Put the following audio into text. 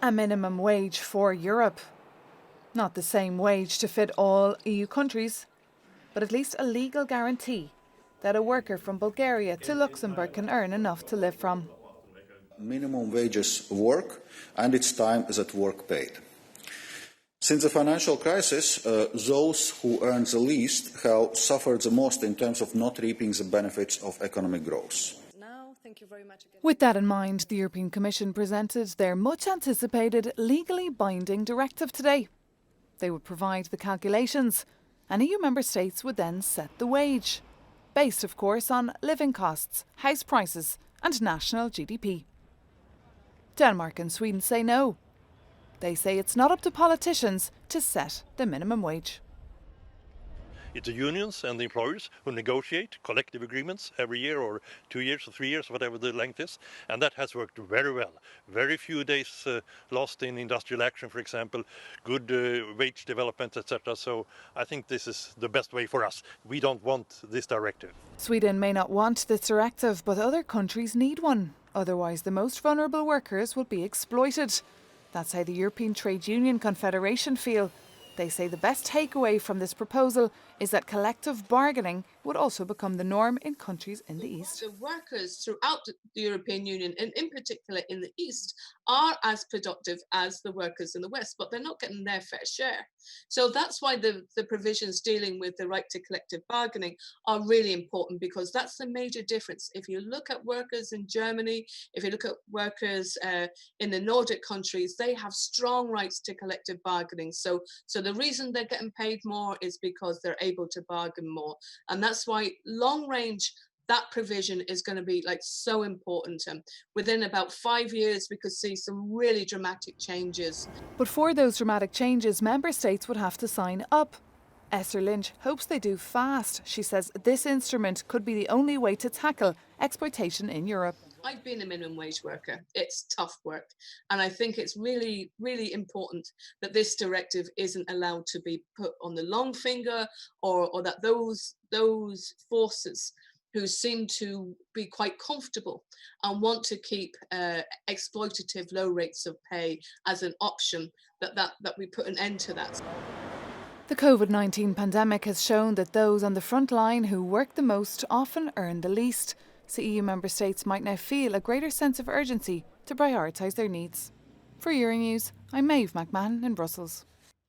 A minimum wage for Europe. Not the same wage to fit all EU countries, but at least a legal guarantee that a worker from Bulgaria to Luxembourg can earn enough to live from. Minimum wages work, and it's time that work paid. Since the financial crisis, those who earn the least have suffered the most in terms of not reaping the benefits of economic growth. With that in mind, the European Commission presented their much anticipated legally binding directive today. They would provide the calculations, and EU member states would then set the wage, based of course on living costs, house prices and national GDP. Denmark and Sweden say no. They say it's not up to politicians to set the minimum wage. It's the unions and the employers who negotiate collective agreements every year or 2 years or 3 years, whatever the length is. And that has worked very well. Very few days lost in industrial action, for example, good wage development, etc. So I think this is the best way for us. We don't want this directive. Sweden may not want this directive, but other countries need one. Otherwise, the most vulnerable workers will be exploited. That's how the European Trade Union Confederation feel. They say the best takeaway from this proposal is that collective bargaining would also become the norm in countries in the East. The workers throughout the European Union, and in particular in the East, are as productive as the workers in the West, but they're not getting their fair share. So that's why the provisions dealing with the right to collective bargaining are really important, because that's the major difference. If you look at workers in Germany, if you look at workers in the Nordic countries, they have strong rights to collective bargaining. So the reason they're getting paid more is because they're able to bargain more. And that's why long range, that provision is going to be so important. Within about 5 years, we could see some really dramatic changes. But for those dramatic changes, member states would have to sign up. Esther Lynch hopes they do fast. She says this instrument could be the only way to tackle exploitation in Europe. I've been a minimum wage worker. It's tough work. And I think it's really, really important that this directive isn't allowed to be put on the long finger, or that those forces who seem to be quite comfortable and want to keep exploitative low rates of pay as an option, that we put an end to that. The COVID-19 pandemic has shown that those on the front line who work the most often earn the least. So EU member states might now feel a greater sense of urgency to prioritise their needs. For Euronews, I'm Maeve McMahon in Brussels.